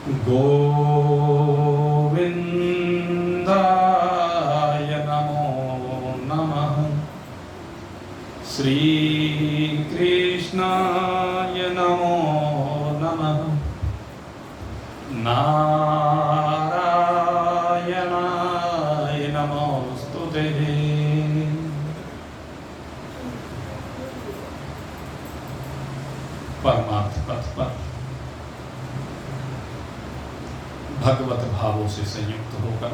गोविंदाय नमो नमः। श्री कृष्णाय नमो नमः। नारायणाय नमोस्तुते। परमार्थ पथ पर भगवत भावों से संयुक्त होकर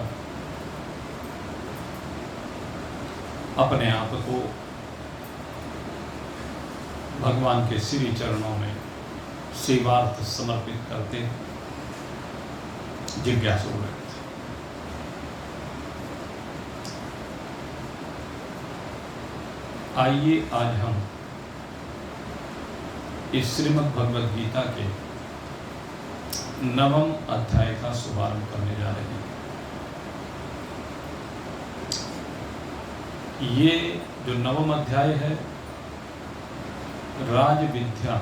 अपने आप को भगवान के श्री चरणों में सेवार्थ समर्पित करते जिज्ञासु रहते। आइए आज हम इस श्रीमद् भगवद गीता के 9वें अध्याय का शुभारंभ करने जा रहे हैं। ये जो 9वां अध्याय है, राजविद्या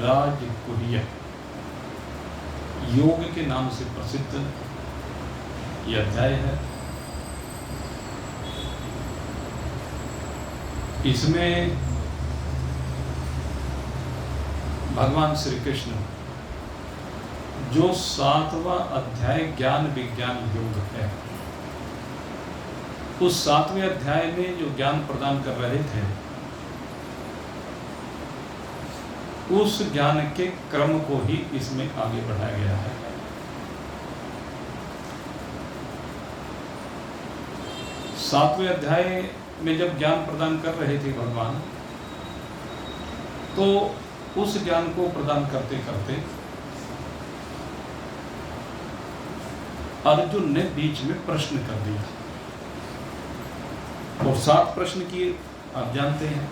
राजगुह्य योग के नाम से प्रसिद्ध यह अध्याय है। इसमें भगवान श्री कृष्ण जो 7वां अध्याय ज्ञान विज्ञान योग है, उस 7वें अध्याय में जो ज्ञान प्रदान कर रहे थे, उस ज्ञान के क्रम को ही इसमें आगे बढ़ाया गया है। सातवें अध्याय में जब ज्ञान प्रदान कर रहे थे भगवान, तो उस ज्ञान को प्रदान करते करते अर्जुन ने बीच में प्रश्न कर दिया, और 7 प्रश्न किए, आप जानते हैं।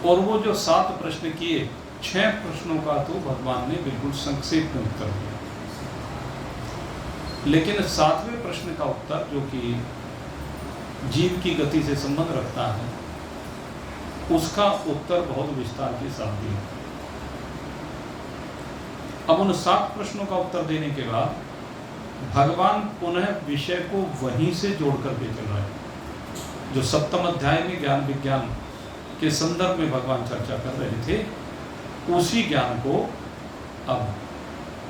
और वो जो 7 प्रश्न किए, 6 प्रश्नों का तो भगवान ने बिल्कुल संक्षेप में उत्तर दिया, लेकिन 7वें प्रश्न का उत्तर, जो कि जीव की गति से संबंध रखता है, उसका उत्तर बहुत विस्तार के साथ दिया। अब उन 7 प्रश्नों का उत्तर देने के बाद भगवान पुनः विषय को वहीं से जोड़ करके चल रहे हैं। जो 7वें अध्याय में ज्ञान विज्ञान के संदर्भ में भगवान चर्चा कर रहे थे, उसी ज्ञान को अब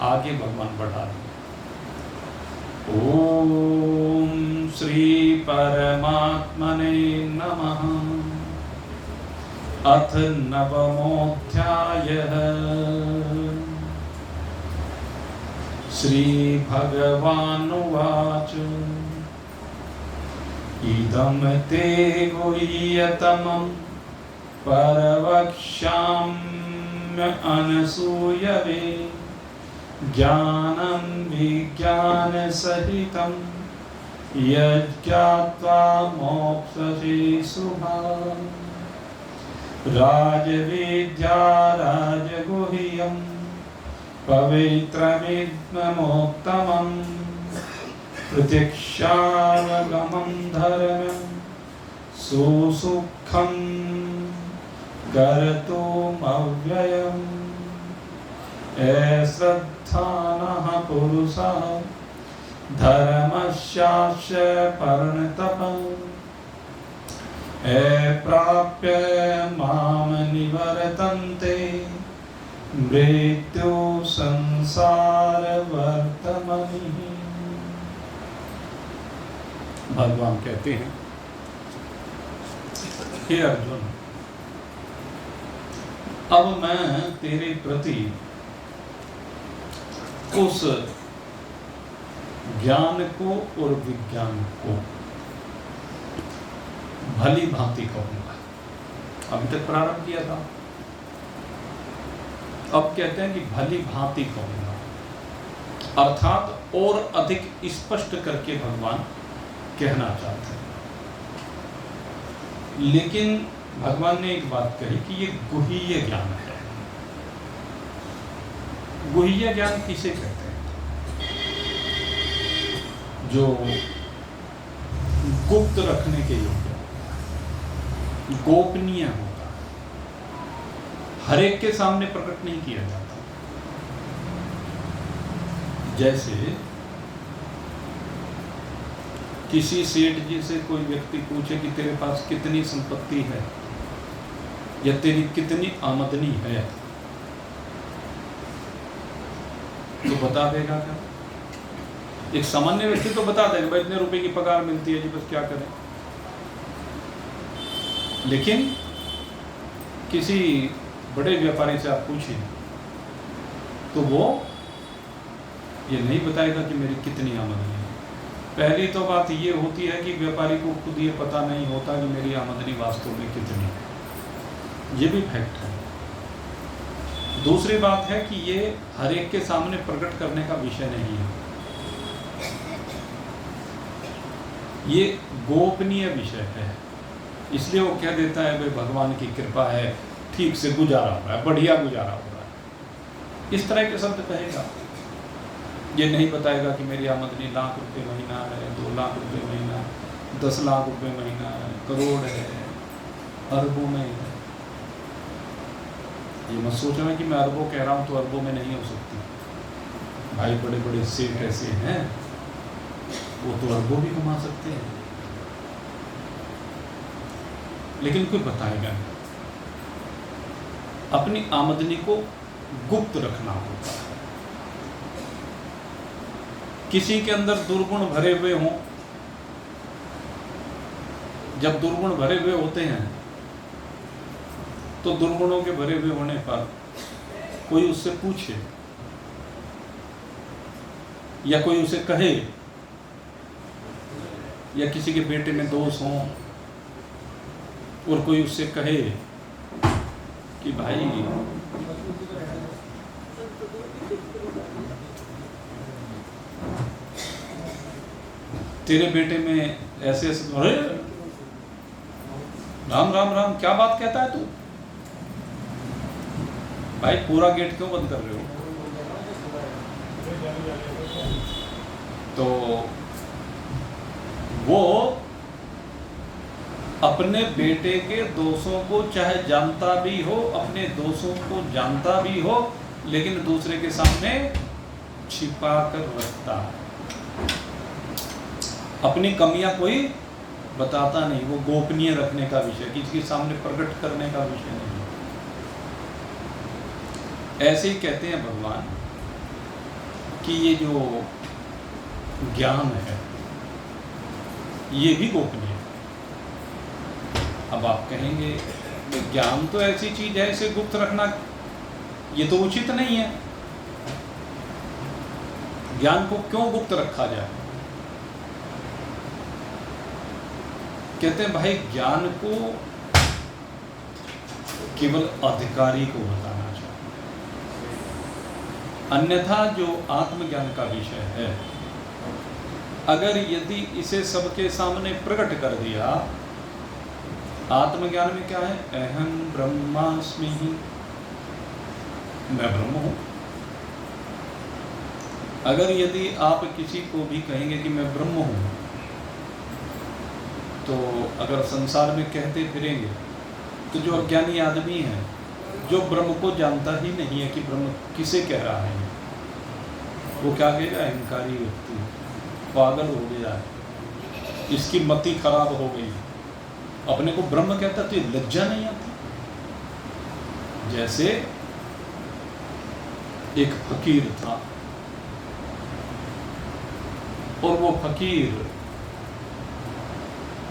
आगे भगवान बढ़ा रहे। ओम श्री परमात्मने नमः। अथ 9मोऽध्यायः। श्री भगवानुवाच। इदं ते गुह्यतमं परवक्ष्याम्यनसूयवे ज्ञानं विज्ञानसहितं यज्ञात्वा मोक्षसे शुभाम्। राजविद्या राजगुह्यं पवित्रमिदमुत्तमं प्रत्यक्षावगमं धर्मं सुसुखं कर्तुमव्ययम्। श्रद्धानः पुरुषः धर्मस्यास्य परन्तपः प्राप्य मां निवर्तन्ते मृत्यु संसार वर्तमनि। भगवान कहते हैं, हे अर्जुन, अब मैं तेरे प्रति उस ज्ञान को और विज्ञान को भली भांति कहूंगा। अभी तक प्रारंभ किया था, अब कहते हैं कि भली भांति कहूंगा, अर्थात और अधिक स्पष्ट करके भगवान कहना चाहते हैं। लेकिन भगवान ने एक बात कही कि ये गुह्य ज्ञान है। गुह्य ज्ञान किसे कहते हैं? जो गुप्त रखने के योग्य, गोपनीय होता, हर एक के सामने प्रकट नहीं किया जाता। जैसे किसी सेठ जी से कोई व्यक्ति पूछे कि तेरे पास कितनी संपत्ति है या तेरी कितनी आमदनी है, तो बता देगा क्या? एक सामान्य व्यक्ति तो बता देगा भाई इतने रुपए की पगार मिलती है जी, बस क्या करें। लेकिन किसी बड़े व्यापारी से आप पूछिए तो वो ये नहीं बताएगा कि मेरी कितनी आमदनी है। पहली तो बात ये होती है कि व्यापारी को खुद ये पता नहीं होता कि मेरी आमदनी वास्तव में कितनी है, ये भी फैक्ट है। दूसरी बात है कि ये हर एक के सामने प्रकट करने का विषय नहीं है, ये गोपनीय विषय है। इसलिए वो कह देता है भाई भगवान की कृपा है, ठीक से गुजारा हो रहा है, बढ़िया गुजारा हो रहा है, इस तरह के शब्द कहेगा। ये नहीं बताएगा कि मेरी आमदनी लाख रुपए महीना है, 2 लाख रुपए महीना, 10 लाख रुपए महीना है, करोड़ है, अरबों में है। ये मत सोचना कि मैं अरबों कह रहा हूँ तो अरबों में नहीं हो सकती। भाई बड़े बड़े सेठ ऐसे हैं वो तो अरबों भी कमा सकते हैं, लेकिन कोई बताएगा नहीं। अपनी आमदनी को गुप्त रखना होता है। किसी के अंदर दुर्गुण भरे हुए हों, जब दुर्गुण भरे हुए होते हैं तो दुर्गुणों के भरे हुए होने पर कोई उससे पूछे या कोई उसे कहे, या किसी के बेटे में दोष हों और कोई उससे कहे कि भाई तेरे बेटे में ऐसे ऐसे, अरे राम राम राम क्या बात कहता है तू, भाई पूरा गेट क्यों बंद कर रहे हो? तो वो अपने बेटे के दोषों को चाहे जानता भी हो, अपने दोषों को जानता भी हो, लेकिन दूसरे के सामने छिपा कर रखता है। अपनी कमियां कोई बताता नहीं, वो गोपनीय रखने का विषय, किसी के सामने प्रकट करने का विषय नहीं। ऐसे ही कहते हैं भगवान कि ये जो ज्ञान है ये भी गोपनीय है। अब आप कहेंगे ज्ञान तो ऐसी चीज है, इसे गुप्त रखना ये तो उचित नहीं है, ज्ञान को क्यों गुप्त रखा जाए? कहते हैं भाई ज्ञान को केवल अधिकारी को बताना चाहिए, अन्यथा जो आत्मज्ञान का विषय है, अगर यदि इसे सबके सामने प्रकट कर दिया, आत्मज्ञान में क्या है? अहम ब्रह्मास्मि, मैं ब्रह्म हूं। अगर यदि आप किसी को भी कहेंगे कि मैं ब्रह्म हूं, तो अगर संसार में कहते फिरेंगे तो जो अज्ञानी आदमी है, जो ब्रह्म को जानता ही नहीं है कि ब्रह्म किसे कह रहा है, वो क्या कहेगा? अहंकारी व्यक्ति, पागल हो गया है, इसकी मति खराब हो गई, अपने को ब्रह्म कहता तो ये लज्जा नहीं आती। जैसे एक फकीर था और वो फकीर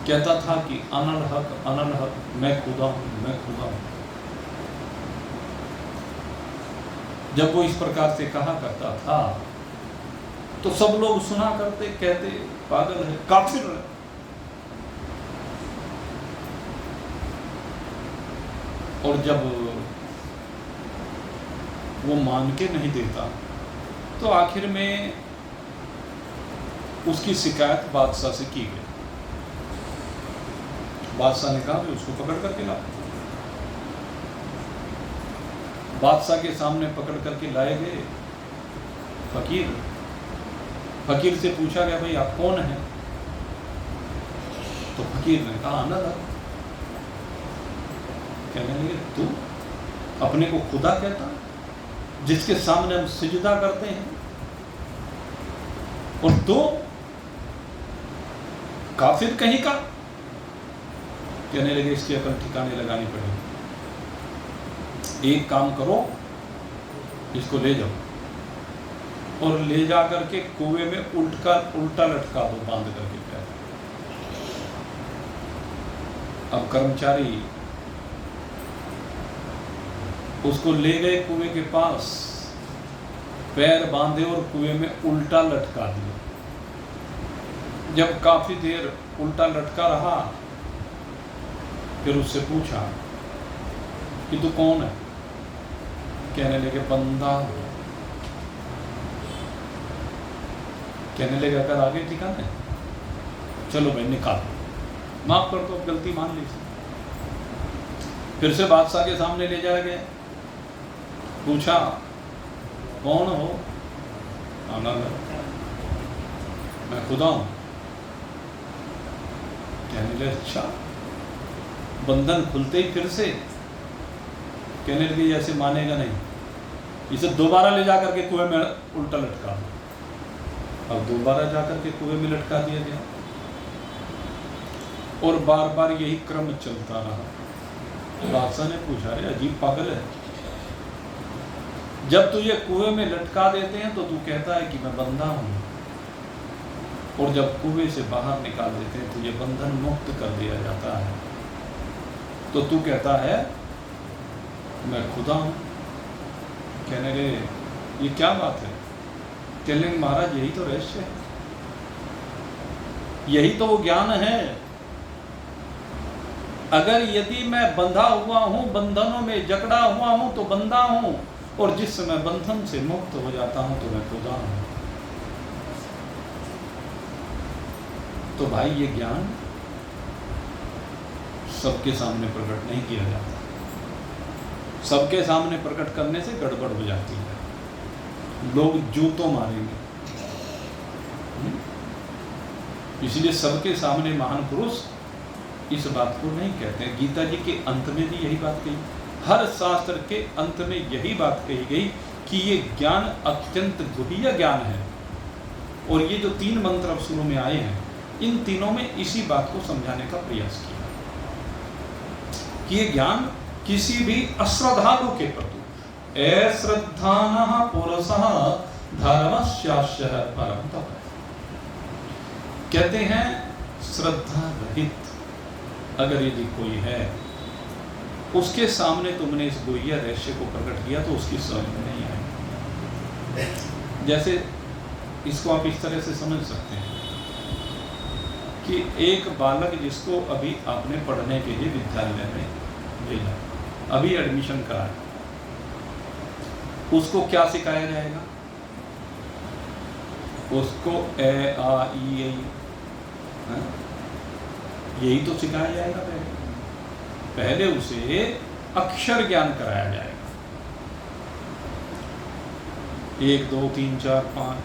कहता था कि अनल हक मैं खुदा हूं, मैं खुदा हूं। जब वो इस प्रकार से कहा करता था तो सब लोग सुना करते, कहते पागल है, काफिर है। और जब वो मान के नहीं देता तो आखिर में उसकी शिकायत बादशाह से की गई। बादशाह ने कहा कि उसको पकड़ करके ला। बादशाह के सामने पकड़ करके लाए गए फकीर। फकीर से पूछा गया भाई आप कौन हैं? तो फकीर ने कहा अनल हक। कहने लगे तू? अपने को खुदा कहता है, जिसके सामने हम सिजदा करते हैं। और तो काफिर कहीं का, कहने लगे इसकी अकल ठिकाने लगानी पड़ेगी। एक काम करो, इसको ले जाओ और ले जा करके कुएं में उल्टा लटका दो, बांध करके पैर। अब कर्मचारी उसको ले गए कुएं के पास, पैर बांधे और कुएं में उल्टा लटका दिया। जब काफी देर उल्टा लटका रहा, फिर उससे पूछा कि तू कौन है? कहने लगे बंदा। कहने लगे अगर आगे ठिकाने, चलो भाई निकाल, माफ कर दो, गलती मान ली। फिर से बादशाह के सामने ले जाया गया, पूछा कौन हो? मैं खुदा हूं। कहने लगे अच्छा। बंधन खुलते ही फिर से कहने लगे ऐसे मानेगा नहीं, इसे दोबारा ले जाकर के कुएं में उल्टा लटका। अब दोबारा जाकर के कुएं में लटका दिया गया और बार बार यही क्रम चलता रहा। बादशाह ने पूछा, अरे अजीब पागल है, जब तुझे कुएं में लटका देते हैं तो तू कहता है कि मैं बंदा हूं, और जब कुएं से बाहर निकाल देते हैं तुझे बंधन मुक्त कर दिया जाता है, तो तू कहता है मैं खुदा हूं। कहने लगे ये क्या बात है? कहने लगे महाराज यही तो रहस्य है, यही तो वो ज्ञान है। अगर यदि मैं बंधा हुआ हूं, बंधनों में जकड़ा हुआ हूं तो बंदा हूं, और जिस समय बंधन से मुक्त हो जाता हूं तो मैं खुदा हूं। तो भाई ये ज्ञान सबके सामने प्रकट नहीं किया जाता, सबके सामने प्रकट करने से गड़बड़ हो जाती है, लोग जूतों मारेंगे। इसलिए सबके सामने महान पुरुष इस बात को नहीं कहते हैं। गीता जी के अंत में भी यही बात कही, हर शास्त्र के अंत में यही बात कही गई कि ये ज्ञान अत्यंत गुह्य ज्ञान है। और ये जो 3 मंत्र अब शुरू में आए हैं, इन तीनों में इसी बात को समझाने का प्रयास किया कि ये ज्ञान किसी भी अश्रद्धालु के प्रति, अश्रद्धानः पुरुषः धर्मस्यास्य परम तप, कहते हैं श्रद्धा रहित अगर यदि कोई है, उसके सामने तुमने इस गुह्य रहस्य को प्रकट किया तो उसकी समझ में नहीं आएगी। जैसे इसको आप इस तरह से समझ सकते हैं कि एक बालक जिसको अभी आपने पढ़ने के लिए विद्यालय में भेजा, अभी एडमिशन कराया, उसको क्या सिखाया जाएगा? उसको ए आ ई यही तो सिखाया जाएगा। पहले उसे अक्षर ज्ञान कराया जाएगा, 1 2 3 4 5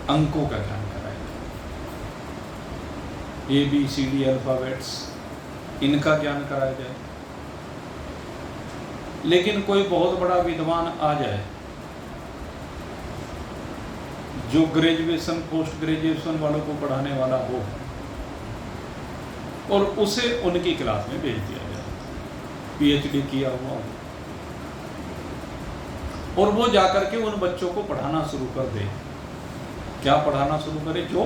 अंकों का ज्ञान कराया जाएगा, ABCD अल्फाबेट्स, इनका ज्ञान कराया जाए। लेकिन कोई बहुत बड़ा विद्वान आ जाए जो ग्रेजुएशन पोस्ट ग्रेजुएशन वालों को पढ़ाने वाला हो, और उसे उनकी क्लास में भेज दिया जाए, PhD किया हुआ हो, और वो जाकर के उन बच्चों को पढ़ाना शुरू कर दे। क्या पढ़ाना शुरू करे? जो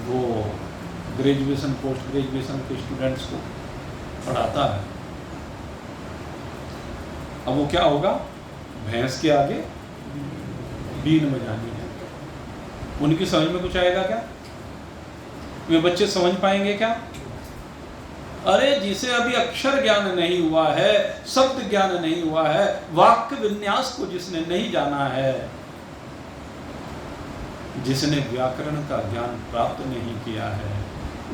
वो ग्रेजुएशन पोस्ट ग्रेजुएशन के स्टूडेंट्स को पढ़ाता है। अब वो क्या होगा? भैंस के आगे बीन बजानी है। उनकी समझ में कुछ आएगा क्या? वे बच्चे समझ पाएंगे क्या? अरे जिसे अभी अक्षर ज्ञान नहीं हुआ है, शब्द ज्ञान नहीं हुआ है, वाक्य विन्यास को जिसने नहीं जाना है, जिसने व्याकरण का ज्ञान प्राप्त नहीं किया है,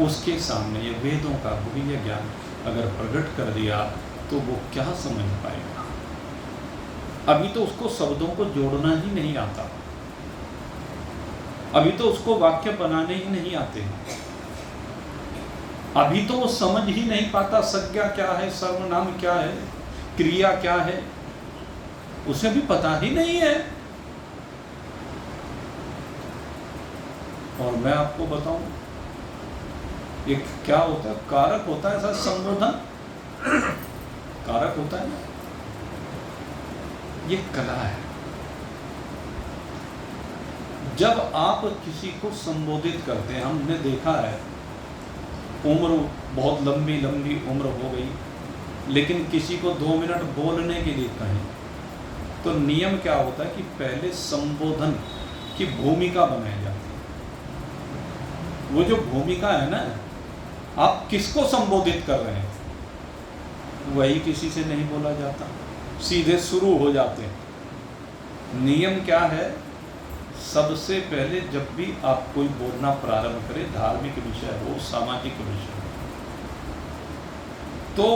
उसके सामने ये वेदों का गुह्य ज्ञान अगर प्रकट कर दिया तो वो क्या समझ पाएगा? अभी तो उसको शब्दों को जोड़ना ही नहीं आता, अभी तो उसको वाक्य बनाने ही नहीं आते। अभी तो वो समझ ही नहीं पाता संज्ञा क्या है, सर्वनाम क्या है, क्रिया क्या है, उसे भी पता ही नहीं है। और मैं आपको बताऊं, एक क्या होता है, कारक होता है ऐसा संबोधन, कारक होता है ना, ये कला है। जब आप किसी को संबोधित करते हैं, हमने देखा है उम्र बहुत लंबी लंबी उम्र हो गई, लेकिन किसी को 2 मिनट बोलने के लिए कहें तो नियम क्या होता है कि पहले संबोधन की भूमिका बनाई जाती है। वो जो भूमिका है ना, आप किसको संबोधित कर रहे हैं, वही किसी से नहीं बोला जाता, सीधे शुरू हो जाते हैं। नियम क्या है, सबसे पहले जब भी आप कोई बोलना प्रारंभ करें, धार्मिक विषय हो, सामाजिक विषय हो, तो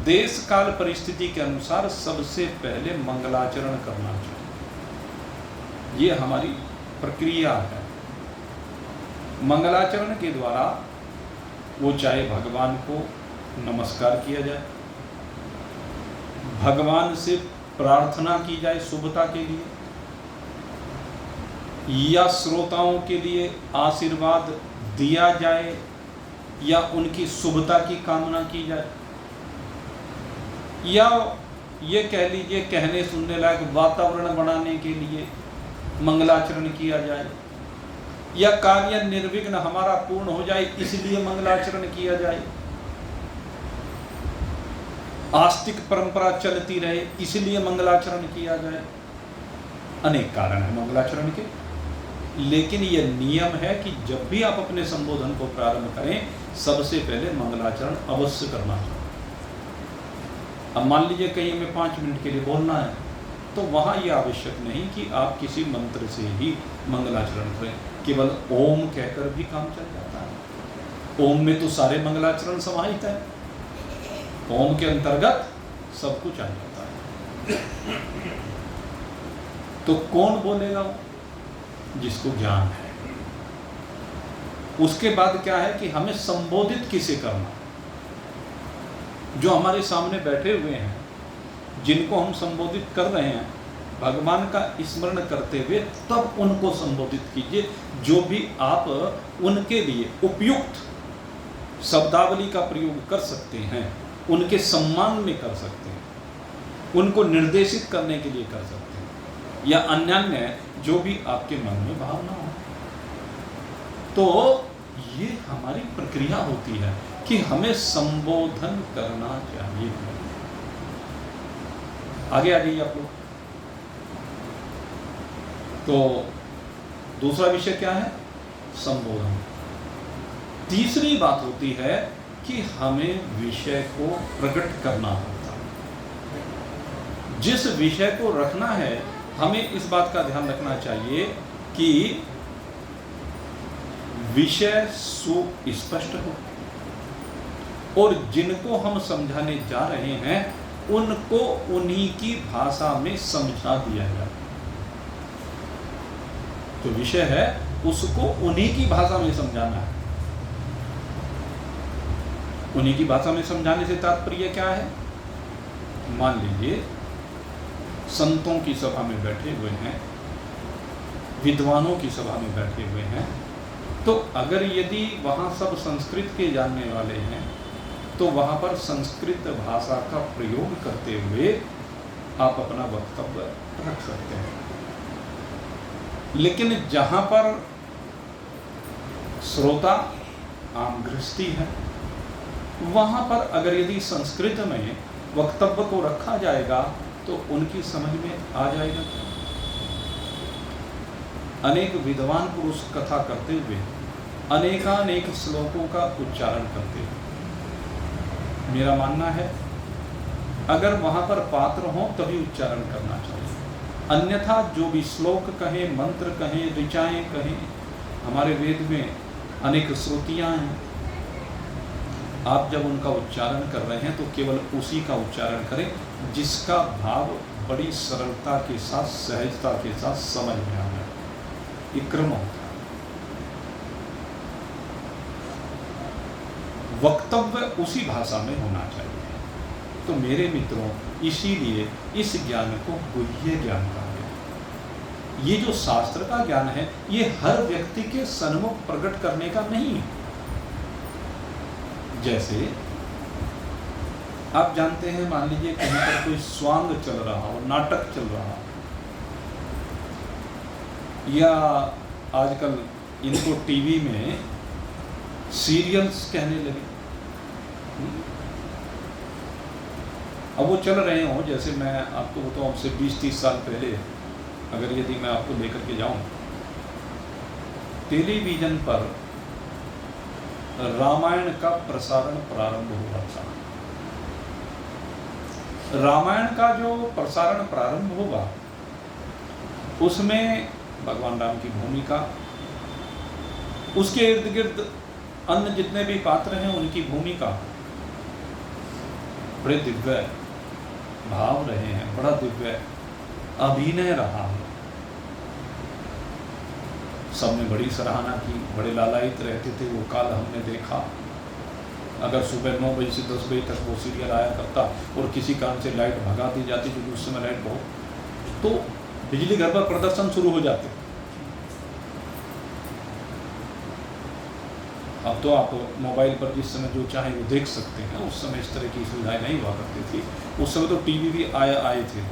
देश काल परिस्थिति के अनुसार सबसे पहले मंगलाचरण करना चाहिए। ये हमारी प्रक्रिया है। मंगलाचरण के द्वारा वो चाहे भगवान को नमस्कार किया जाए, भगवान से प्रार्थना की जाए शुभता के लिए, या श्रोताओं के लिए आशीर्वाद दिया जाए, या उनकी शुभता की कामना की जाए, या ये कह लीजिए कहने सुनने लायक वातावरण बनाने के लिए मंगलाचरण किया जाए, या कार्य निर्विघ्न हमारा पूर्ण हो जाए इसलिए मंगलाचरण किया जाए, आस्तिक परंपरा चलती रहे इसलिए मंगलाचरण किया जाए। अनेक कारण है मंगलाचरण के, लेकिन यह नियम है कि जब भी आप अपने संबोधन को प्रारंभ करें, सबसे पहले मंगलाचरण अवश्य करना चाहिए। अब मान लीजिए कहीं हमें 5 मिनट के लिए बोलना है, तो वहाँ ये आवश्यक नहीं कि आप किसी मंत्र से ही मंगलाचरण करें, केवल ओम कहकर भी काम चल जाता है। ओम में तो सारे मंगलाचरण समाहित है, ओम के अंतर्गत सब कुछ आ जाता है। तो कौन बोलेगा? जिसको ज्ञान है। उसके बाद क्या है कि हमें संबोधित किसे करना, जो हमारे सामने बैठे हुए हैं, जिनको हम संबोधित कर रहे हैं, भगवान का स्मरण करते हुए तब उनको संबोधित कीजिए। जो भी आप उनके लिए उपयुक्त शब्दावली का प्रयोग कर सकते हैं, उनके सम्मान में कर सकते हैं, उनको निर्देशित करने के लिए कर सकते हैं, या अन्य जो भी आपके मन में भावना हो। तो ये हमारी प्रक्रिया होती है कि हमें संबोधन करना चाहिए। आगे आ जाइए आप लोग। तो दूसरा विषय क्या है? संबोधन। तीसरी बात होती है कि हमें विषय को प्रकट करना होता है। जिस विषय को रखना है, हमें इस बात का ध्यान रखना चाहिए कि विषय सुस्पष्ट हो, और जिनको हम समझाने जा रहे हैं उनको उन्हीं की भाषा में समझा दिया जाए। जो विषय है उसको उन्हीं की भाषा में समझाना है। उन्हीं की भाषा में समझाने से तात्पर्य क्या है? मान लीजिए संतों की सभा में बैठे हुए हैं, विद्वानों की सभा में बैठे हुए हैं, तो अगर यदि वहाँ सब संस्कृत के जानने वाले हैं तो वहाँ पर संस्कृत भाषा का प्रयोग करते हुए आप अपना वक्तव्य रख सकते हैं। लेकिन जहाँ पर श्रोता आम गृहस्थी है, वहाँ पर अगर यदि संस्कृत में वक्तव्य को रखा जाएगा तो उनकी समझ में आ जाएगा। अनेक विद्वान पुरुष कथा करते हुए अनेकानेक श्लोकों का उच्चारण करते हुए, मेरा मानना है अगर वहाँ पर पात्र हों तभी उच्चारण करना चाहिए। अन्यथा जो भी श्लोक कहें, मंत्र कहें, ऋचाएँ कहें, हमारे वेद में अनेक श्रुतियाँ हैं, आप जब उनका उच्चारण कर रहे हैं तो केवल उसी का उच्चारण करें जिसका भाव बड़ी सरलता के साथ, सहजता के साथ समझ में आ जाए। ये क्रम होता है। वक्तव्य उसी भाषा में होना चाहिए। तो मेरे मित्रों, इसीलिए इस ज्ञान को गुह्य ज्ञान कहा गया। ये जो शास्त्र का ज्ञान है, ये हर व्यक्ति के सन्मुख प्रकट करने का नहीं है। जैसे आप जानते हैं, मान लीजिए कहीं पर कोई स्वांग चल रहा हो, नाटक चल रहा हो, या आजकल इनको टीवी में सीरियल्स कहने लगे। अब वो चल रहे हो, जैसे मैं आपको बताऊं, हमसे 20-30 साल पहले अगर यदि मैं आपको लेकर के जाऊं, टेलीविजन पर रामायण का प्रसारण प्रारंभ हुआ था। रामायण का जो प्रसारण प्रारंभ हुआ, उसमें भगवान राम की भूमिका, उसके इर्द गिर्द अन्य जितने भी पात्र हैं उनकी भूमिका, बड़े दिव्य भाव रहे हैं, बड़ा दिव्य अभिनय रहा है। सबने बड़ी सराहना की, बड़े लालायित रहते थे। वो काल हमने देखा, अगर सुबह 9 बजे से 10 बजे तक वो सीरियल आया करता और किसी कारण से लाइट भगा दी जाती, क्योंकि उस समय लाइट बहुत, तो बिजली घर पर प्रदर्शन शुरू हो जाते। अब तो आप मोबाइल पर जिस समय जो चाहे वो देख सकते हैं। उस समय इस तरह की सुविधाएं नहीं हुआ करती थी। उस समय तो टीवी भी आए थे,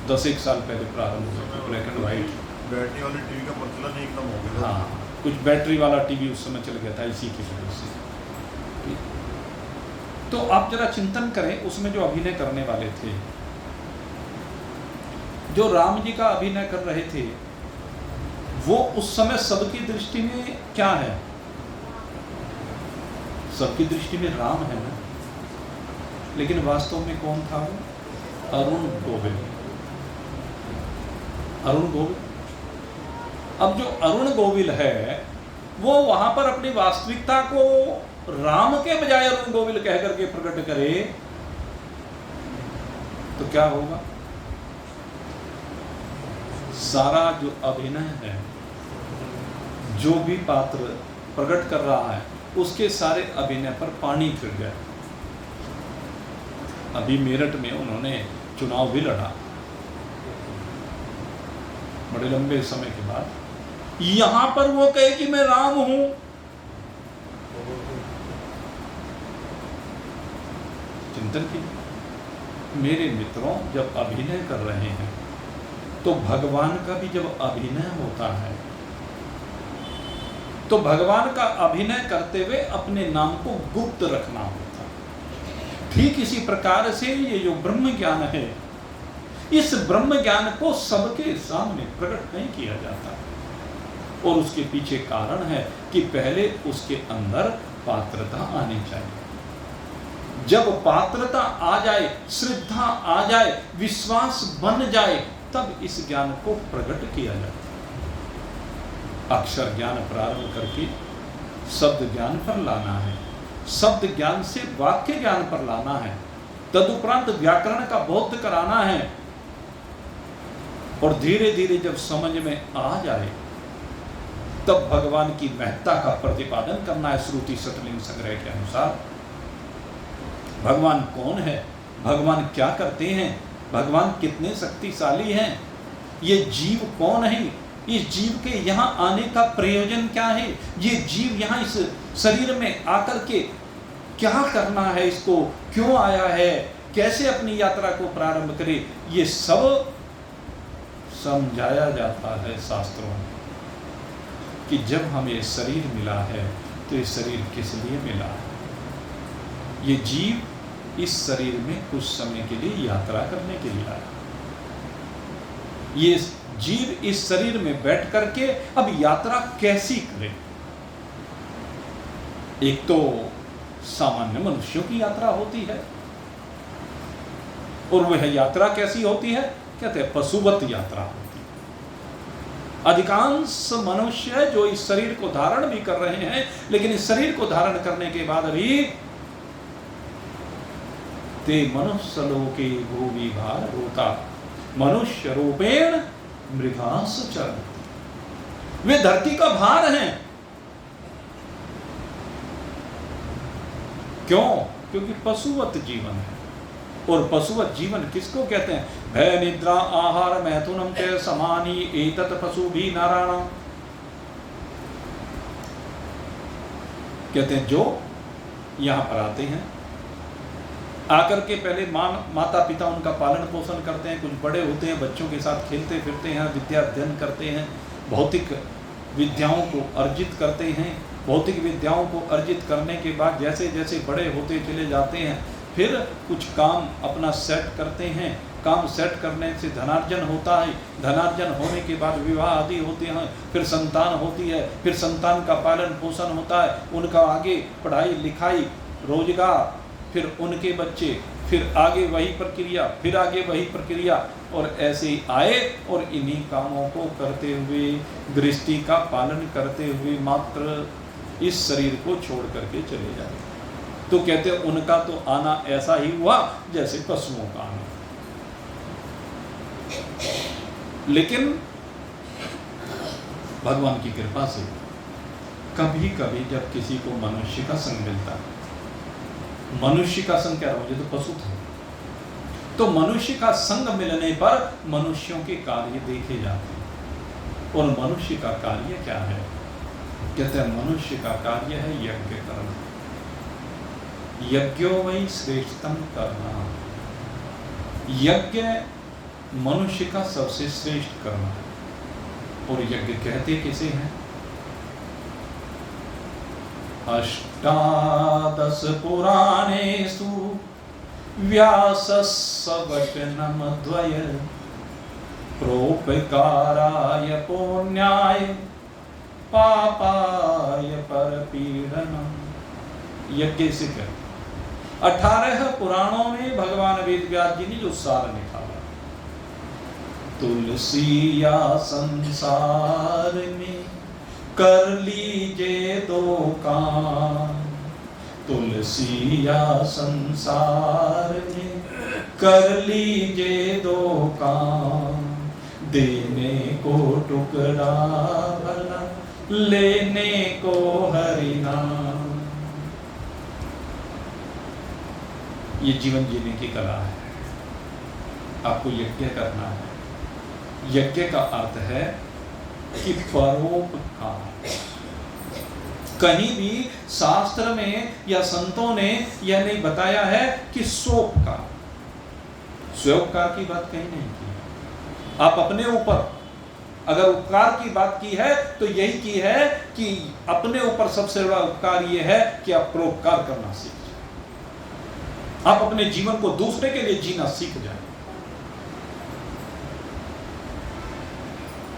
10-1 साल पहले प्रारंभ हुए थे, ब्लैक एंड व्हाइट। बैटरी वाली टीवी का प्रचलन एकदम हो गया। हाँ, कुछ बैटरी वाला टीवी उस समय चल गया था इसी की वजह से। तो आप जरा चिंतन करें, उसमें जो अभिनय करने वाले थे, जो राम जी का अभिनय कर रहे थे, वो उस समय सबकी दृष्टि में क्या है? सबकी दृष्टि में राम है ना, लेकिन वास्तव में कौन था वो? अरुण गोविल। अरुण गोविल। अब जो अरुण गोविल है, वो वहां पर अपनी वास्तविकता को राम के बजाय अरुण गोविल कह करके प्रकट करे, तो क्या होगा? सारा जो अभिनय है, जो भी पात्र प्रकट कर रहा है, उसके सारे अभिनय पर पानी फिर गया। अभी मेरठ में उन्होंने चुनाव भी लड़ा, बड़े लंबे समय के बाद। यहां पर वो कहे कि मैं राम हूं। चिंतन कीजिए मेरे मित्रों, जब अभिनय कर रहे हैं, तो भगवान का भी जब अभिनय होता है, तो भगवान का अभिनय करते हुए अपने नाम को गुप्त रखना होता है। ठीक इसी प्रकार से ये जो ब्रह्म ज्ञान है, इस ब्रह्म ज्ञान को सबके सामने प्रकट नहीं किया जाता, और उसके पीछे कारण है कि पहले उसके अंदर पात्रता आनी चाहिए। जब पात्रता आ जाए, श्रद्धा आ जाए, विश्वास बन जाए, तब इस ज्ञान को प्रकट किया जाता है। अक्षर ज्ञान प्रारंभ करके शब्द ज्ञान पर लाना है, शब्द ज्ञान से वाक्य ज्ञान पर लाना है, तदुपरांत व्याकरण का बोध कराना है, और धीरे धीरे जब समझ में आ जाए, तब भगवान की महत्ता का प्रतिपादन करना है। श्रुति सतलिंग संग्रह के अनुसार भगवान कौन है, भगवान क्या करते हैं, भगवान कितने शक्तिशाली हैं, ये जीव कौन है, इस जीव के यहाँ आने का प्रयोजन क्या है, ये जीव यहाँ इस शरीर में आकर के क्या करना है, इसको क्यों आया है, कैसे अपनी यात्रा को प्रारंभ करे, ये सब समझाया जाता है शास्त्रों में। कि जब हमें शरीर मिला है, तो ये शरीर किस लिए मिला है? ये जीव इस शरीर में कुछ समय के लिए यात्रा करने के लिए आया। ये जीव इस शरीर में बैठ करके अब यात्रा कैसी करे? एक तो सामान्य मनुष्यों की यात्रा होती है, और वह यात्रा कैसी होती है? कहते हैं पशुवत यात्रा होती है। अधिकांश मनुष्य जो इस शरीर को धारण भी कर रहे हैं, लेकिन इस शरीर को धारण करने के बाद भी ते मनुष्य लोके भूमि भार होता मनुष्य रूपेण मृगास चरन्ति। वे धरती का भार हैं, क्यों? क्योंकि पशुवत जीवन है। और पशुवत जीवन किसको कहते हैं? भय निद्रा आहार मैथुनम च समानी एतत् पशु भी नारायण। कहते हैं जो यहाँ पर आते हैं, आकर के पहले माता पिता उनका पालन पोषण करते हैं, कुछ बड़े होते हैं, बच्चों के साथ खेलते फिरते हैं, विद्या अध्ययन करते हैं, भौतिक विद्याओं को अर्जित करते हैं। भौतिक विद्याओं को अर्जित करने के बाद जैसे जैसे बड़े होते चले जाते हैं, फिर कुछ काम अपना सेट करते हैं। काम सेट करने से धनार्जन होता है, धनार्जन होने के बाद विवाह आदि होते हैं, फिर संतान होती है, फिर संतान का पालन पोषण होता है, उनका आगे पढ़ाई लिखाई रोजगार, फिर उनके बच्चे, फिर आगे वही प्रक्रिया, फिर आगे वही प्रक्रिया, और ऐसे ही आए और इन्हीं कामों को करते हुए, गृहस्थी का पालन करते हुए मात्र इस शरीर को छोड़ करके चले जाए। तो कहते हैं उनका तो आना ऐसा ही हुआ जैसे पशुओं का आना। लेकिन भगवान की कृपा से कभी कभी जब किसी को मनुष्य का संग मिलता है, मनुष्य का संग कह रहा हूं, ये तो पशु थे, तो मनुष्य का संग मिलने पर मनुष्यों के कार्य देखे जाते हैं। और मनुष्य का कार्य क्या है? कहते हैं मनुष्य का कार्य है यज्ञ करना। यज्ञो वही श्रेष्ठतम करना। यज्ञ मनुष्य का सबसे श्रेष्ठ कर्म है। और यज्ञ कहते किसे हैं? अष्टादश पुराणेषु व्यासस्य वचनमद्वय प्रोपकाराय पुण्याय पापाय परपीडनम। यज्ञ से क्या? 18 पुराणों में भगवान वेद व्यास जी ने जो सार निकाला, तुलसी या संसार में कर लीजिए 2 काम, तुलसी या संसार में कर लीजिए 2 काम, देने को टुकड़ा भला लेने को हरि नाम। ये जीवन जीने की कला है। आपको यज्ञ करना है। यज्ञ का अर्थ है कि परोपकार। कहीं भी शास्त्र में या संतों ने यह नहीं बताया है कि सोपकार, स्वेपकार की बात कहीं नहीं की। आप अपने ऊपर अगर उपकार की बात की है तो यही की है कि अपने ऊपर सबसे बड़ा उपकार यह है कि आप परोपकार करना सीख जाए। आप अपने जीवन को दूसरे के लिए जीना सीख जाए।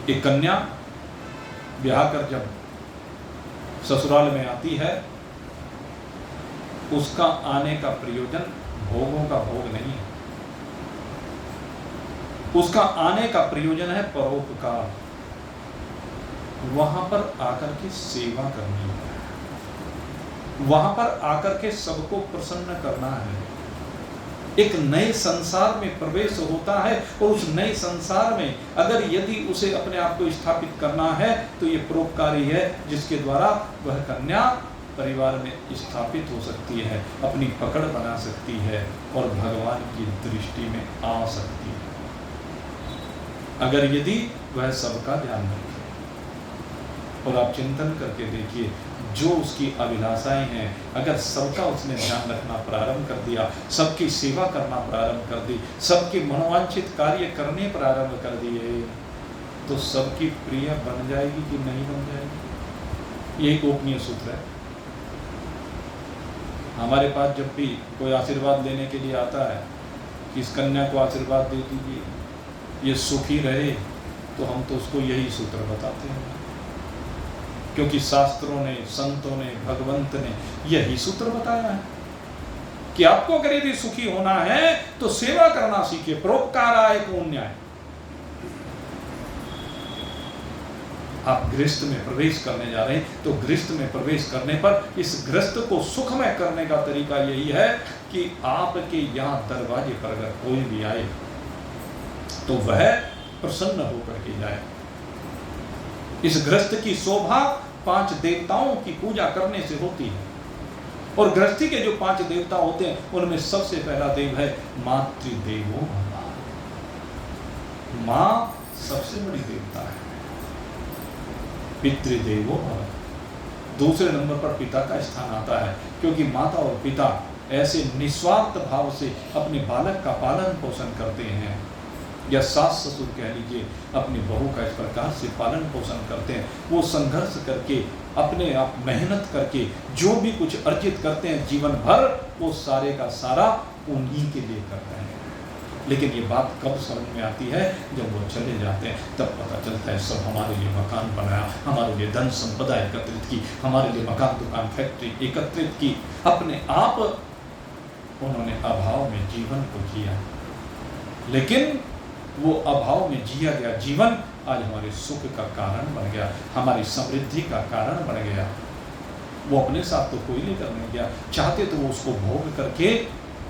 एक कन्या ब्याह कर जब ससुराल में आती है, उसका आने का प्रयोजन भोगों का भोग नहीं है। उसका आने का प्रयोजन है परोपकार। वहां पर आकर के सेवा करनी है, वहां पर आकर के सबको प्रसन्न करना है। एक नए संसार में प्रवेश होता है और उस नए संसार में अगर यदि उसे अपने आप को स्थापित करना है तो ये परोपकारी है, जिसके द्वारा वह कन्या परिवार में स्थापित हो सकती है, अपनी पकड़ बना सकती है और भगवान की दृष्टि में आ सकती है। अगर यदि वह सबका ध्यान रखे। और आप चिंतन करके देखिए, जो उसकी अभिलाषाएं हैं, अगर सबका उसने ध्यान रखना प्रारंभ कर दिया, सबकी सेवा करना प्रारंभ कर दी, सबके मनोवांछित कार्य करने प्रारंभ कर दिए, तो सबकी प्रिय बन जाएगी कि नहीं बन जाएगी? यही गोपनीय सूत्र है। हमारे पास जब भी कोई आशीर्वाद लेने के लिए आता है कि इस कन्या को आशीर्वाद दे दीजिए, ये सुखी रहे, तो हम तो उसको यही सूत्र बताते हैं, क्योंकि शास्त्रों ने, संतों ने, भगवंत ने यही सूत्र बताया है कि आपको अगर यदि सुखी होना है तो सेवा करना सीखिए। परोपकाराय पुण्याय। आप गृहस्थ में प्रवेश करने जा रहे हैं, तो गृहस्थ में प्रवेश करने पर इस गृहस्थ को सुखमय करने का तरीका यही है कि आपके यहाँ दरवाजे पर अगर कोई भी आए तो वह प्रसन्न होकर के जाए। इस गृहस्थ की शोभा 5 देवताओं की पूजा करने से होती है। और गृहस्थी के जो 5 देवता होते हैं उनमें सबसे पहला देव है मातृदेवो भव। मां सबसे बड़ी देवता है। पितृदेवो भव, दूसरे नंबर पर पिता का स्थान आता है, क्योंकि माता और पिता ऐसे निस्वार्थ भाव से अपने बालक का पालन पोषण करते हैं, या सास ससुर कह लीजिए अपनी बहू का इस प्रकार से पालन पोषण करते हैं। वो संघर्ष करके अपने आप मेहनत करके जो भी कुछ अर्जित करते हैं जीवन भर, वो सारे का सारा उन्हीं के लिए कर रहे हैं। लेकिन ये बात कब समझ में आती है? जब वो चले जाते हैं, तब पता चलता है सब हमारे लिए मकान बनाया, हमारे लिए धन संपदा एकत्रित की, हमारे लिए मकान दुकान फैक्ट्री एकत्रित की, अपने आप उन्होंने अभाव में जीवन को जिया। लेकिन वो अभाव में जिया गया जीवन आज हमारे सुख का कारण बन गया, हमारी समृद्धि का कारण बन गया। वो अपने साथ तो कोई लेकर नहीं गया, चाहते तो वो उसको भोग करके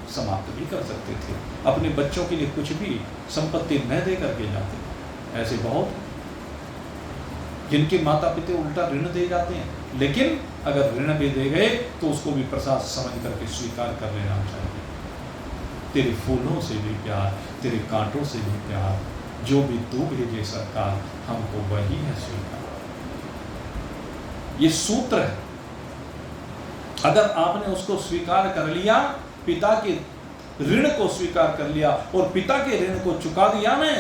समाप्त भी कर सकते थे, अपने बच्चों के लिए कुछ भी संपत्ति न दे करके जाते। ऐसे बहुत जिनके माता पिता उल्टा ऋण दे जाते हैं, लेकिन अगर ऋण भी दे गए तो उसको भी प्रसाद समझ करके स्वीकार कर लेना चाहिए। तेरे फूलों से भी प्यार, तेरे कांटों से भी प्यार, जो भी तू भेजे सरकार, हमको वही है स्वीकार। ये सूत्र है। अगर आपने उसको स्वीकार कर लिया, पिता के ऋण को स्वीकार कर लिया और पिता के ऋण को चुका दिया ना,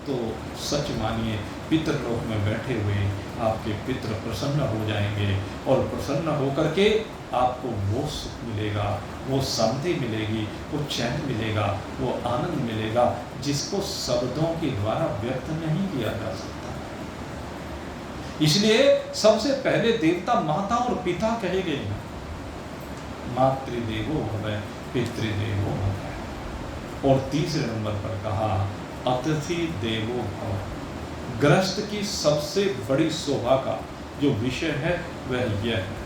तो सच मानिए पितृलोक में बैठे हुए आपके पितृ प्रसन्न हो जाएंगे, और प्रसन्न होकर के आपको वो सुख मिलेगा, वो शांति मिलेगी, वो चैन मिलेगा, वो आनंद मिलेगा, जिसको शब्दों के द्वारा व्यक्त नहीं किया जा सकता। इसलिए सबसे पहले देवता माता और पिता कहे गए हैं। मातृदेवो भव, पितृदेवो भव। और तीसरे नंबर पर कहा अतिथि देवो भव। गृहस्थ की सबसे बड़ी शोभा का जो विषय है वह यह है,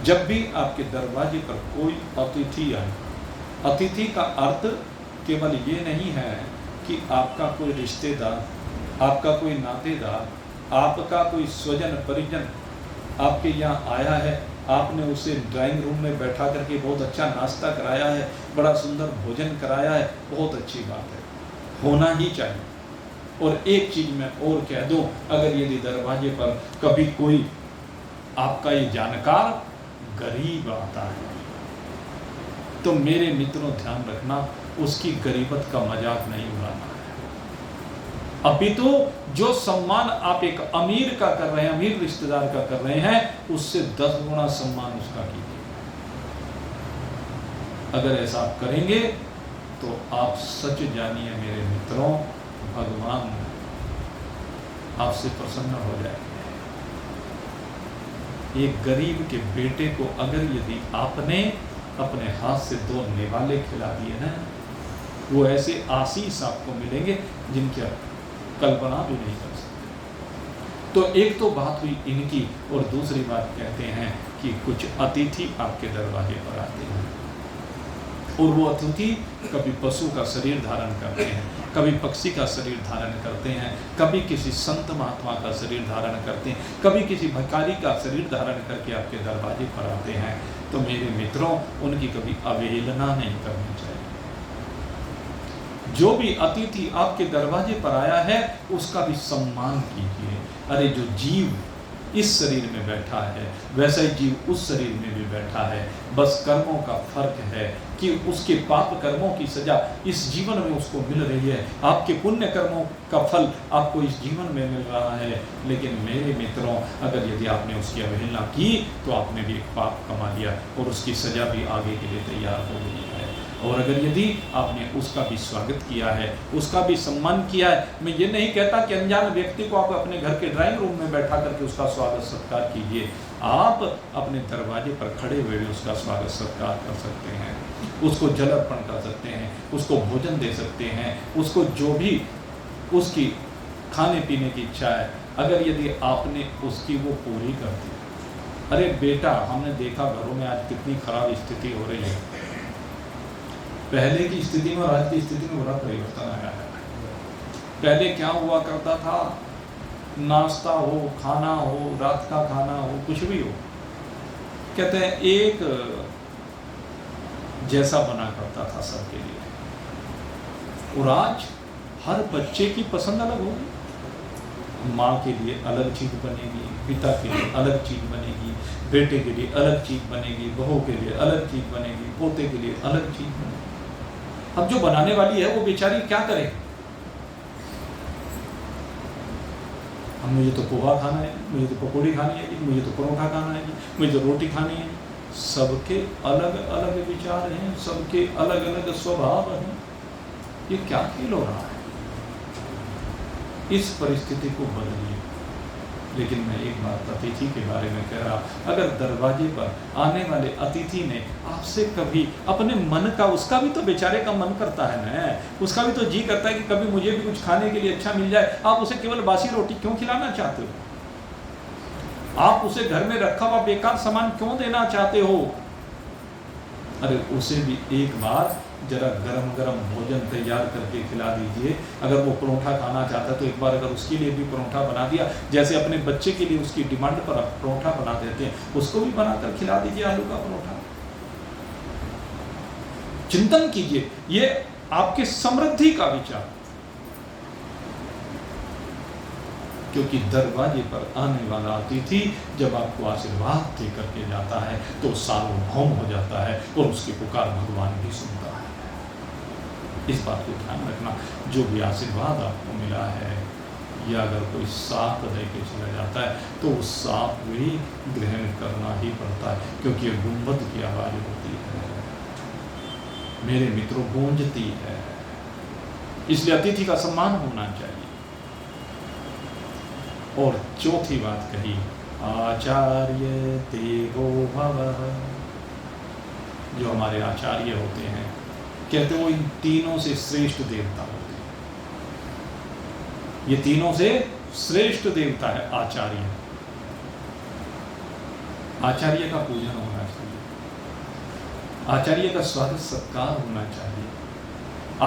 जब भी आपके दरवाजे पर कोई अतिथि आए, अतिथि का अर्थ केवल ये नहीं है कि आपका कोई रिश्तेदार, आपका कोई नातेदार, आपका कोई स्वजन परिजन आपके यहाँ आया है, आपने उसे ड्राइंग रूम में बैठा करके बहुत अच्छा नाश्ता कराया है, बड़ा सुंदर भोजन कराया है, बहुत अच्छी बात है, होना ही चाहिए। और एक चीज मैं और कह दूं, अगर यदि दरवाजे पर कभी कोई आपका ये जानकार गरीब आता है, तो मेरे मित्रों ध्यान रखना, उसकी गरीबत का मजाक नहीं उड़ाना है। अपितु जो सम्मान आप एक अमीर का कर रहे हैं, अमीर रिश्तेदार का कर रहे हैं, उससे 10 गुना सम्मान उसका कीजिए। अगर ऐसा आप करेंगे तो आप सच जानिए मेरे मित्रों, भगवान आपसे प्रसन्न हो जाएंगे। एक गरीब के बेटे को अगर यदि आपने अपने हाथ से 2 निवाले खिला दिए ना, वो ऐसे आशीष आपको मिलेंगे जिनकी आप कल्पना भी नहीं कर सकते। तो एक तो बात हुई इनकी, और दूसरी बात कहते हैं कि कुछ अतिथि आपके दरवाजे पर आते हैं, और वो अतिथि कभी पशु का शरीर धारण करते हैं, कभी पक्षी का शरीर धारण करते हैं, कभी किसी संत महात्मा का शरीर धारण करते हैं, कभी किसी भिखारी का शरीर धारण करके आपके दरवाजे पर आते हैं। तो मेरे मित्रों, उनकी कभी अवहेलना नहीं करनी चाहिए। जो भी अतिथि आपके दरवाजे पर आया है उसका भी सम्मान कीजिए। अरे जो जीव इस शरीर में बैठा है वैसा ही जीव उस शरीर में भी बैठा है, बस कर्मों का फर्क है कि उसके पाप कर्मों की सजा इस जीवन में उसको मिल रही है, आपके पुण्य कर्मों का फल आपको इस जीवन में मिल रहा है। लेकिन मेरे मित्रों, अगर यदि आपने उसकी अवहेलना की तो आपने भी एक पाप कमा लिया और उसकी सजा भी आगे के लिए तैयार हो गई है। और अगर यदि आपने उसका भी स्वागत किया है, उसका भी सम्मान किया है, मैं ये नहीं कहता कि अनजान व्यक्ति को आप अपने घर के ड्राइंग रूम में बैठा करके उसका स्वागत सत्कार कीजिए, आप अपने दरवाजे पर खड़े हुए भी उसका स्वागत सत्कार कर सकते हैं, उसको जल अर्पण कर सकते हैं, उसको भोजन दे सकते हैं, उसको जो भी उसकी खाने पीने की इच्छा है, अगर यदि आपने उसकी वो पूरी कर दी। अरे बेटा, हमने देखा घरों में आज कितनी खराब स्थिति हो रही है, पहले की स्थिति में और आज की स्थिति में बड़ा परिवर्तन आया है। पहले क्या हुआ करता था, नाश्ता हो, खाना हो, रात का खाना हो, कुछ भी हो, कहते हैं एक जैसा बना करता था सबके लिए, और आज हर बच्चे की पसंद अलग होगी। माँ के लिए अलग चीज बनेगी, पिता के लिए अलग चीज बनेगी, बेटे के लिए अलग चीज बनेगी, बहू के लिए अलग चीज बनेगी, पोते के लिए अलग चीज बनेगी। अब जो बनाने वाली है वो बेचारी क्या करे? अब मुझे तो पोहा खाना है, मुझे तो पकौड़ी खानी है, मुझे तो परोठा खाना है, मुझे तो रोटी खानी है। सबके अलग अलग विचार हैं, सबके अलग अलग स्वभाव हैं। ये क्या खेल हो रहा है? इस परिस्थिति को बदलिए। लेकिन मैं एक बात अतिथि के बारे में कह रहा, अगर दरवाजे पर आने वाले अतिथि ने आपसे कभी अपने मन का, उसका भी तो बेचारे का मन करता है ना, उसका भी तो जी करता है कि कभी मुझे भी कुछ खाने के लिए अच्छा मिल जाए। आप उसे केवल बासी रोटी क्यों खिलाना चाहते हो? आप उसे घर में रखा हुआ बेकार सामान क्यों देना चाहते हो? अरे उसे भी एक बार जरा गरम गरम भोजन तैयार करके खिला दीजिए। अगर वो परोठा खाना चाहता है तो एक बार अगर उसके लिए भी परोठा बना दिया, जैसे अपने बच्चे के लिए उसकी डिमांड पर आप परोठा बना देते हैं, उसको भी बनाकर खिला दीजिए आलू का परोठा। चिंतन कीजिए, ये आपके समृद्धि का विचार। क्योंकि दरवाजे पर आने वाला अतिथि जब आपको आशीर्वाद दे करके जाता है तो सार्वभौम हो जाता है और उसकी पुकार भगवान भी सुनता है। इस बात को ध्यान रखना, जो भी आशीर्वाद आपको मिला है, या अगर कोई साप दे के चला जाता है तो उस साप भी ग्रहण करना ही पड़ता है, क्योंकि ये गुंबद की आवाज होती है, मेरे मित्रों, गूंजती है। इसलिए अतिथि का सम्मान होना चाहिए। और चौथी बात कही, आचार्य देवो भवः। जो हमारे आचार्य होते हैं, कहते वो इन तीनों से श्रेष्ठ देवता होते हैं। ये तीनों से श्रेष्ठ देवता है आचार्य। आचार्य का पूजन होना चाहिए, आचार्य का स्वागत सत्कार होना चाहिए।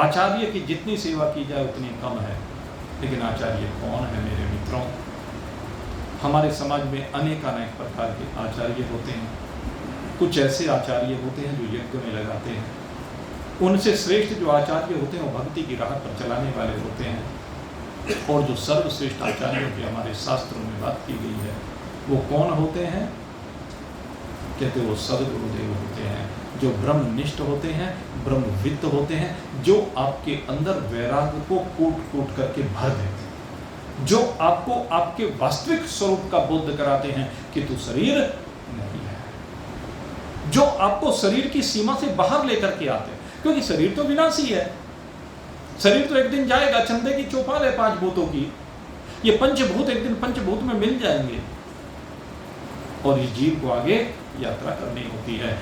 आचार्य की जितनी सेवा की जाए उतनी कम है। लेकिन आचार्य कौन है मेरे मित्रों? हमारे समाज में अनेक प्रकार के आचार्य होते हैं। कुछ ऐसे आचार्य होते हैं जो यज्ञ में लगाते हैं। उनसे श्रेष्ठ जो आचार्य होते हैं वो भक्ति की राह पर चलाने वाले होते हैं। और जो सर्वश्रेष्ठ आचार्यों की हमारे शास्त्रों में बात की गई है, वो कौन होते हैं? कहते वो सद्गुरुदेव होते हैं, जो ब्रह्मनिष्ठ होते हैं, ब्रह्मविद्ध होते हैं, जो आपके अंदर वैराग्य को कूट कूट करके भर देते हैं, जो आपको आपके वास्तविक स्वरूप का बोध कराते हैं कि तू शरीर नहीं है, जो आपको शरीर की सीमा से बाहर लेकर के आते हैं। क्योंकि शरीर तो विनाशी है, शरीर तो एक दिन जाएगा। चंदे की चौपाल है 5 भूतों की, ये पंचभूत एक दिन पंचभूत में मिल जाएंगे और इस जीव को आगे यात्रा करनी होती है।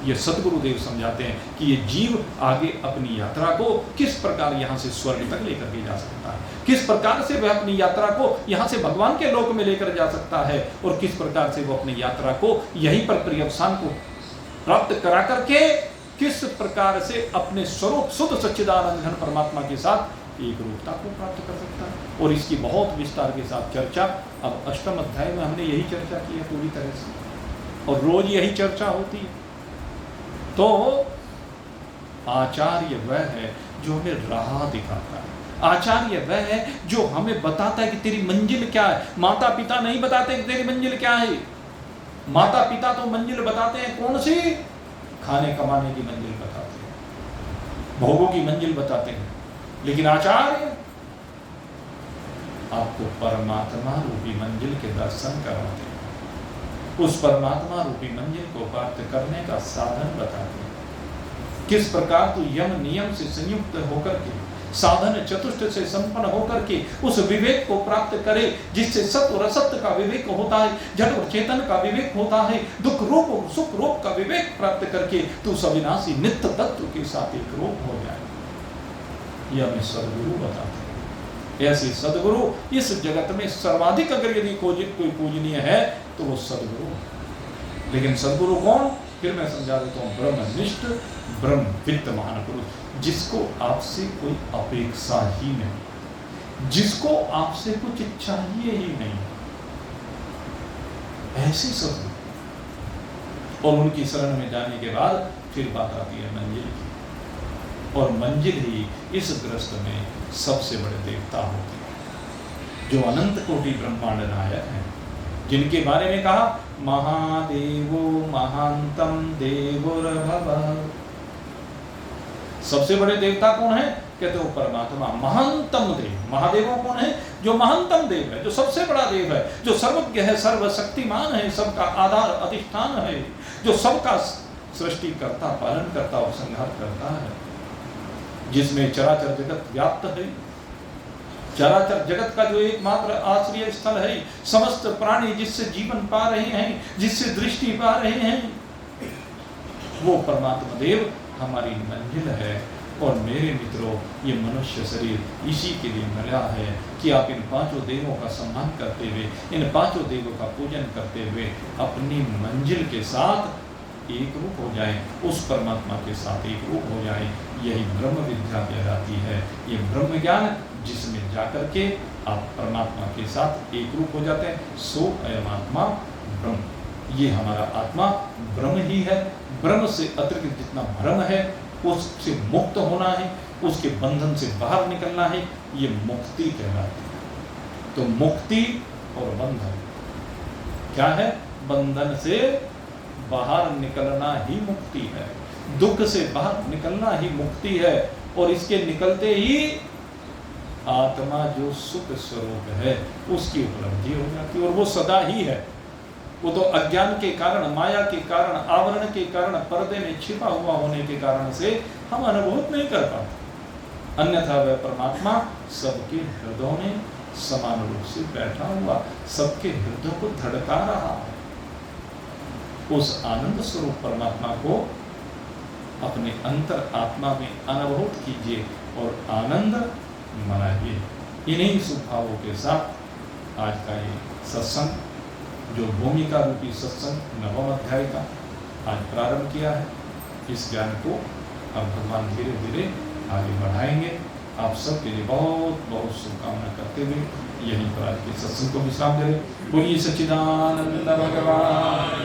ये सद्गुरुदेव समझाते हैं कि ये जीव आगे अपनी यात्रा को किस प्रकार यहाँ से स्वर्ग तक लेकर के जा सकता है, किस प्रकार से वह अपनी यात्रा को यहाँ से भगवान के लोक में लेकर जा सकता है, और किस प्रकार से वो अपनी यात्रा को यहीं पर पर्यवसान को प्राप्त करा करके किस प्रकार से अपने स्वरूप शुद्ध सच्चिदानंद घन परमात्मा के साथ एक रूपता को प्राप्त कर सकता है। और इसकी बहुत विस्तार के साथ चर्चा अब 8वें अध्याय में हमने यही चर्चा की है पूरी तरह से, और रोज यही चर्चा होती है। तो आचार्य वह है जो हमें राह दिखाता है, आचार्य वह है जो हमें बताता है कि तेरी मंजिल क्या है। माता पिता नहीं बताते कि तेरी मंजिल क्या है। माता पिता तो मंजिल बताते हैं कौन सी? खाने कमाने की मंजिल बताते हैं, भोगों की मंजिल बताते हैं। लेकिन आचार्य आपको परमात्मा रूपी मंजिल के दर्शन कराते हैं, उस परमात्मा रूपी मंजिल को प्राप्त करने का साधन बताते हैं। किस प्रकार तू यम नियम से संयुक्त होकर के, साधन चतुष्ट से संपन्न होकर के उस विवेक को प्राप्त करे जिससे सत्व और असत्य का विवेक होता है, जड़ और चेतन का विवेक होता है, दुख रूप और सुख रूप का विवेक प्राप्त करके तू सविनाशी नित्य तत्व के साथ एक रूप हो जाए। यह हमें सदगुरु बताते हैं। ऐसे सदगुरु इस जगत में सर्वाधिक अगर यदि कोई पूजनीय है तो वो सदगुरु। लेकिन सदगुरु कौन? फिर मैं समझा देता हूँ, ब्रह्मनिष्ठ ब्रह्मविद्ध महान पुरुष, जिसको आपसे कोई अपेक्षा ही नहीं, जिसको आपसे कुछ चाहिए ही नहीं, ऐसे सदगुरु। और उनकी शरण में जाने के बाद फिर बात आती है मंजिल की, और मंजिल ही इस ग्रस्त में सबसे बड़े देवता होते हैं जो अनंत कोटि ब्रह्मांड नायक हैं, जिनके बारे में कहा महादेवो महांतम देवोर्भव। सबसे बड़े देवता कौन है? कहते हो परमात्मा महानतम देव। महादेव कौन है? जो महानतम देव है, जो सबसे बड़ा देव है, जो सर्वज्ञ है, सर्वशक्तिमान है, सबका आधार अधिष्ठान है, जो सबका सृष्टि करता, पालन करता और संहार करता है, जिसमें चराचर जगत व्याप्त है। चराचर जगत का जो एकमात्र आश्रय स्थल है, समस्त प्राणी जिससे जीवन पा रहे हैं, जिससे दृष्टि पा रहे हैं, वो परमात्मा देव हमारी मंजिल है। और मेरे मित्रों, ये मनुष्य शरीर इसी के लिए मिला है कि आप इन पांचों देवों का सम्मान करते हुए, इन पांचों देवों का पूजन करते हुए अपनी मंजिल के साथ एक रूप हो जाएं, उस परमात्मा के साथ एक रूप हो जाएं। यही ब्रह्म विद्या कहलाती है। ये ब्रह्म ज्ञान जिसमें जाकर के आप परमात्मा के साथ एक रूप हो जाते हैं, सो अयम आत्मा ब्रह्म। ये हमारा आत्मा ब्रह्म ही है। ब्रह्म से अतिरिक्त जितना भ्रम है उससे मुक्त होना है, उसके बंधन से बाहर निकलना है, ये मुक्ति कहलाती है। तो मुक्ति और बंधन क्या है? बंधन से बाहर निकलना ही मुक्ति है, दुख से बाहर निकलना ही मुक्ति है। और इसके निकलते ही आत्मा जो सुख स्वरूप है उसकी उपलब्धि हो जाती है, और वो सदा ही है। वो तो अज्ञान के कारण, माया के कारण, आवरण के कारण, पर्दे में छिपा हुआ होने के कारण से हम अनुभूत नहीं कर पाते। अन्यथा वह परमात्मा सबके हृदयों में समान रूप से बैठा हुआ, सबके हृदय को धड़का रहा है। उस आनंद स्वरूप परमात्मा को अपने अंतर आत्मा में अनुभूत कीजिए और आनंद मनाइए। इन्हीं स्वभावों के साथ आज का ये सत्संग, जो भूमिका रूपी सत्संग 9वें अध्याय का आज प्रारंभ किया है, इस ज्ञान को अब भगवान धीरे धीरे आगे बढ़ाएंगे। आप सबके लिए बहुत बहुत शुभकामना करते हुए यहीं पर आज के सत्संग को विश्राम दे रहे। बोलिए सच्चिदानंद भगवान।